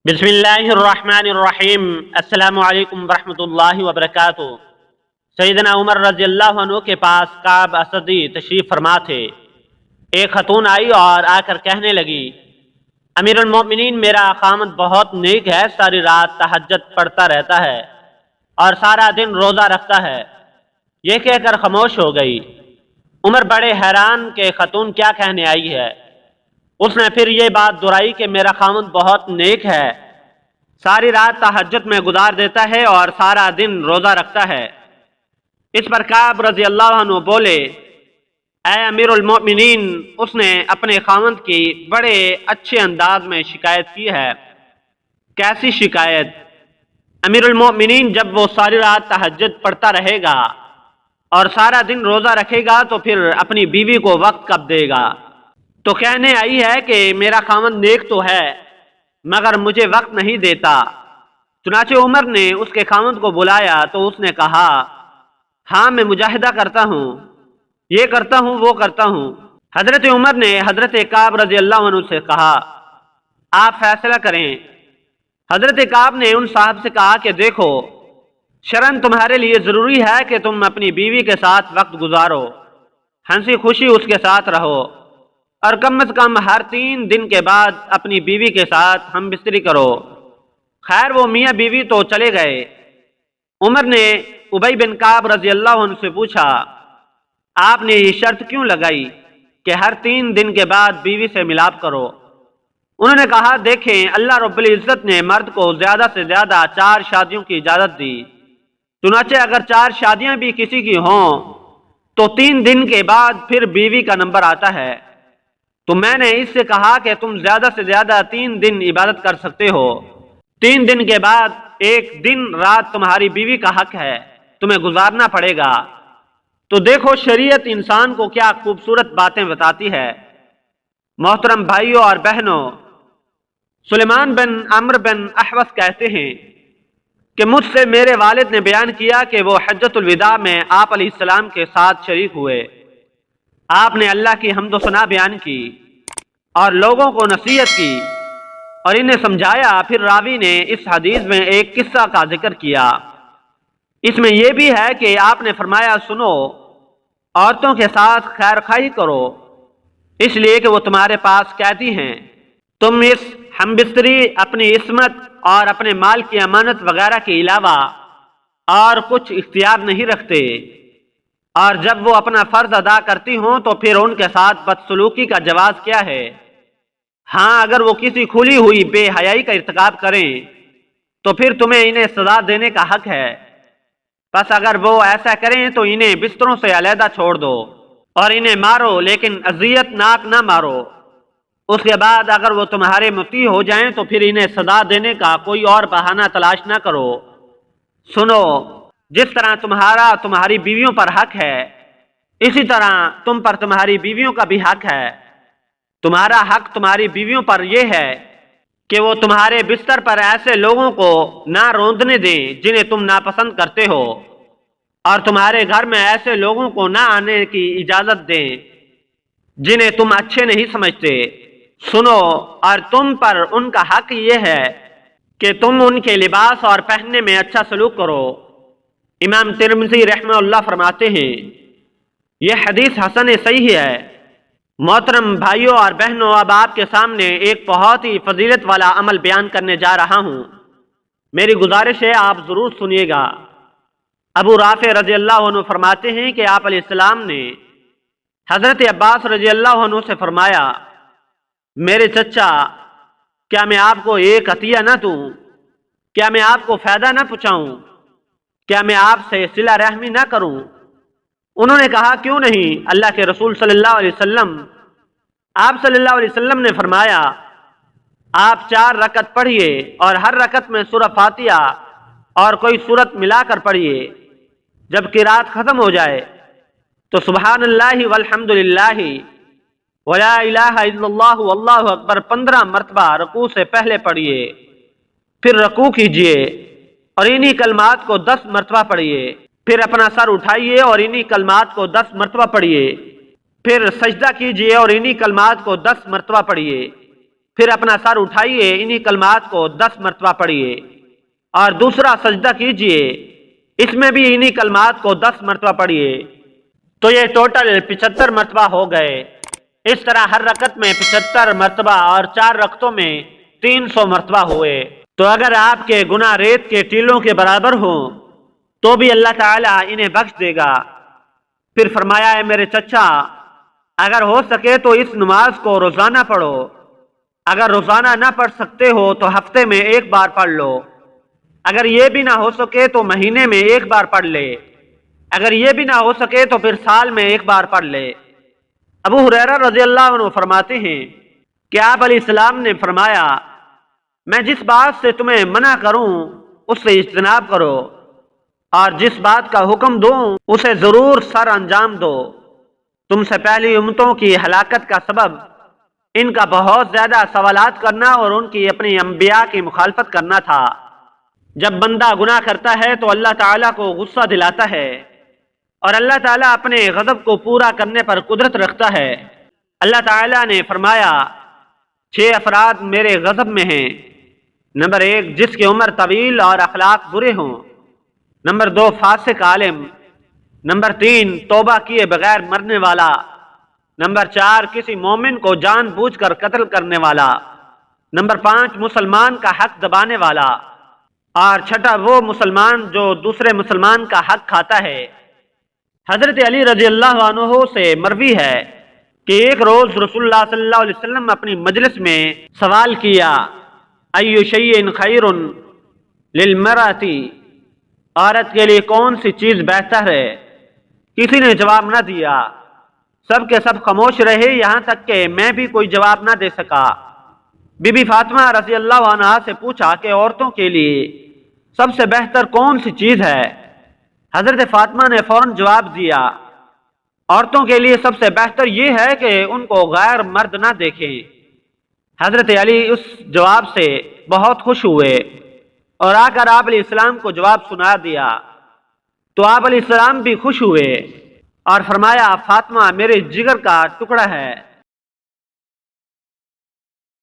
بسم اللہ الرحمن الرحیم۔ السلام علیکم ورحمۃ اللہ وبرکاتہ۔ سیدنا عمر رضی اللہ عنہ کے پاس کعب اسدی تشریف فرما تھے۔ ایک خاتون آئی اور آ کر کہنے لگی، امیر المومنین، میرا خامد بہت نیک ہے، ساری رات تہجد پڑھتا رہتا ہے اور سارا دن روزہ رکھتا ہے۔ یہ کہہ کر خاموش ہو گئی۔ عمر بڑے حیران کہ خاتون کیا کہنے آئی ہے۔ اس نے پھر یہ بات دہرائی کہ میرا خامد بہت نیک ہے، ساری رات تہجد میں گزار دیتا ہے اور سارا دن روزہ رکھتا ہے۔ اس پر کعب رضی اللہ عنہ بولے، اے امیر المؤمنین، اس نے اپنے خامد کی بڑے اچھے انداز میں شکایت کی ہے۔ کیسی شکایت؟ امیر المؤمنین، جب وہ ساری رات تہجد پڑھتا رہے گا اور سارا دن روزہ رکھے گا تو پھر اپنی بیوی کو وقت کب دے گا؟ تو کہنے آئی ہے کہ میرا خامد نیک تو ہے مگر مجھے وقت نہیں دیتا۔ چنانچہ عمر نے اس کے خامد کو بلایا تو اس نے کہا، ہاں، میں مجاہدہ کرتا ہوں، یہ کرتا ہوں، وہ کرتا ہوں۔ حضرت عمر نے حضرت کعب رضی اللہ عنہ سے کہا، آپ فیصلہ کریں۔ حضرت کعب نے ان صاحب سے کہا کہ دیکھو، شرعاً تمہارے لیے ضروری ہے کہ تم اپنی بیوی کے ساتھ وقت گزارو، ہنسی خوشی اس کے ساتھ رہو، اور کم از کم ہر 3 دن کے بعد اپنی بیوی کے ساتھ ہم بستری کرو۔ خیر، وہ میاں بیوی تو چلے گئے۔ عمر نے ابی بن کعب رضی اللہ عنہ سے پوچھا، آپ نے یہ شرط کیوں لگائی کہ ہر 3 دن کے بعد بیوی سے ملاپ کرو؟ انہوں نے کہا، دیکھیں، اللہ رب العزت نے مرد کو زیادہ سے زیادہ 4 شادیوں کی اجازت دی، چنانچہ اگر 4 شادیاں بھی کسی کی ہوں تو 3 دن کے بعد پھر بیوی کا نمبر آتا ہے۔ تو میں نے اس سے کہا کہ تم زیادہ سے زیادہ 3 دن عبادت کر سکتے ہو، 3 دن کے بعد 1 دن رات تمہاری بیوی کا حق ہے، تمہیں گزارنا پڑے گا۔ تو دیکھو، شریعت انسان کو کیا خوبصورت باتیں بتاتی ہے۔ محترم بھائیوں اور بہنوں، سلیمان بن عمرو بن احوص کہتے ہیں کہ مجھ سے میرے والد نے بیان کیا کہ وہ حجۃ الوداع میں آپ علیہ السلام کے ساتھ شریک ہوئے۔ آپ نے اللہ کی حمد و ثنا بیان کی اور لوگوں کو نصیحت کی اور انہیں سمجھایا۔ پھر راوی نے اس حدیث میں ایک قصہ کا ذکر کیا۔ اس میں یہ بھی ہے کہ آپ نے فرمایا، سنو، عورتوں کے ساتھ خیر خواہی کرو، اس لیے کہ وہ تمہارے پاس قیدی ہیں۔ تم اس ہم بستری اپنی عصمت اور اپنے مال کی امانت وغیرہ کے علاوہ اور کچھ اختیار نہیں رکھتے، اور جب وہ اپنا فرض ادا کرتی ہوں تو پھر ان کے ساتھ بدسلوکی کا جواز کیا ہے؟ ہاں، اگر وہ کسی کھلی ہوئی بے حیائی کا ارتکاب کریں تو پھر تمہیں انہیں سزا دینے کا حق ہے۔ پس اگر وہ ایسا کریں تو انہیں بستروں سے علیحدہ چھوڑ دو اور انہیں مارو، لیکن اذیت ناک نہ مارو۔ اس کے بعد اگر وہ تمہارے مطیع ہو جائیں تو پھر انہیں سزا دینے کا کوئی اور بہانہ تلاش نہ کرو۔ سنو، جس طرح تمہارا تمہاری بیویوں پر حق ہے، اسی طرح تم پر تمہاری بیویوں کا بھی حق ہے۔ تمہارا حق تمہاری بیویوں پر یہ ہے کہ وہ تمہارے بستر پر ایسے لوگوں کو نہ روندنے دیں جنہیں تم ناپسند کرتے ہو، اور تمہارے گھر میں ایسے لوگوں کو نہ آنے کی اجازت دیں جنہیں تم اچھے نہیں سمجھتے۔ سنو، اور تم پر ان کا حق یہ ہے کہ تم ان کے لباس اور پہننے میں اچھا سلوک کرو۔ امام ترمذی رحمہ اللہ فرماتے ہیں، یہ حدیث حسن صحیح ہے۔ محترم بھائیوں اور بہنوں، اب آپ کے سامنے ایک بہت ہی فضیلت والا عمل بیان کرنے جا رہا ہوں، میری گزارش ہے آپ ضرور سنیے گا۔ ابو رافع رضی اللہ عنہ فرماتے ہیں کہ آپ علیہ السلام نے حضرت عباس رضی اللہ عنہ سے فرمایا، میرے چچا، کیا میں آپ کو ایک عطیہ نہ دوں؟ کیا میں آپ کو فائدہ نہ پہنچاؤں؟ کیا میں آپ سے صلہ رحمی نہ کروں؟ انہوں نے کہا، کیوں نہیں اللہ کے رسول صلی اللہ علیہ وسلم۔ آپ صلی اللہ علیہ وسلم نے فرمایا، آپ 4 رکعت پڑھیے اور ہر رکعت میں سورہ فاتحہ اور کوئی سورت ملا کر پڑھیے۔ جب قرات ختم ہو جائے تو سبحان اللہ والحمد للہ ولا الہ الا اللہ واللہ اکبر 15 مرتبہ رکوع سے پہلے پڑھیے، پھر رکوع کیجیے اور انہی کلمات کو 10 مرتبہ پڑھیے، پھر اپنا سر اٹھائیے اور انہی کلمات کو 10 مرتبہ پڑھیے، پھر سجدہ کیجیے اور انہی کلمات کو 10 مرتبہ پڑھیے، پھر اپنا سر اٹھائیے، انہی کلمات کو 10 مرتبہ پڑھیے، اور دوسرا سجدہ کیجئے، اس میں بھی انہی کلمات کو 10 مرتبہ پڑھیے، تو یہ ٹوٹل 75 مرتبہ ہو گئے۔ اس طرح ہر رکعت میں 75 مرتبہ اور 4 رکعتوں میں 300 مرتبہ ہوئے۔ تو اگر آپ کے گناہ ریت کے ٹیلوں کے برابر ہوں تو بھی اللہ تعالیٰ انہیں بخش دے گا۔ پھر فرمایا، ہے میرے چچا، اگر ہو سکے تو اس نماز کو روزانہ پڑھو، اگر روزانہ نہ پڑھ سکتے ہو تو ہفتے میں 1 بار پڑھ لو، اگر یہ بھی نہ ہو سکے تو مہینے میں 1 بار پڑھ لے، اگر یہ بھی نہ ہو سکے تو پھر سال میں 1 بار پڑھ لے۔ ابو ہریرہ رضی اللہ عنہ فرماتے ہیں کہ آپ علیہ السلام نے فرمایا، میں جس بات سے تمہیں منع کروں اس سے اجتناب کرو، اور جس بات کا حکم دوں اسے ضرور سر انجام دو۔ تم سے پہلی امتوں کی ہلاکت کا سبب ان کا بہت زیادہ سوالات کرنا اور ان کی اپنی انبیاء کی مخالفت کرنا تھا۔ جب بندہ گناہ کرتا ہے تو اللہ تعالیٰ کو غصہ دلاتا ہے، اور اللہ تعالیٰ اپنے غضب کو پورا کرنے پر قدرت رکھتا ہے۔ اللہ تعالیٰ نے فرمایا، 6 افراد میرے غضب میں ہیں۔ نمبر 1، جس کی عمر طویل اور اخلاق برے ہوں۔ نمبر 2، فاسق عالم۔ نمبر 3، توبہ کیے بغیر مرنے والا۔ نمبر 4، کسی مومن کو جان بوجھ کر قتل کرنے والا۔ نمبر 5، مسلمان کا حق دبانے والا۔ اور 6، وہ مسلمان جو دوسرے مسلمان کا حق کھاتا ہے۔ حضرت علی رضی اللہ عنہ سے مروی ہے کہ ایک روز رسول اللہ صلی اللہ علیہ وسلم اپنی مجلس میں سوال کیا، ایو شیء خیر للمرأۃ، عورت کے لیے کون سی چیز بہتر ہے؟ کسی نے جواب نہ دیا، سب کے سب خاموش رہے، یہاں تک کہ میں بھی کوئی جواب نہ دے سکا۔ بی بی فاطمہ رضی اللہ عنہا سے پوچھا کہ عورتوں کے لیے سب سے بہتر کون سی چیز ہے؟ حضرت فاطمہ نے فوراً جواب دیا، عورتوں کے لیے سب سے بہتر یہ ہے کہ ان کو غیر مرد نہ دیکھیں۔ حضرت علی اس جواب سے بہت خوش ہوئے اور آ کر آپ علیہ السلام کو جواب سنا دیا، تو آپ علیہ السلام بھی خوش ہوئے اور فرمایا، فاطمہ میرے جگر کا ٹکڑا ہے۔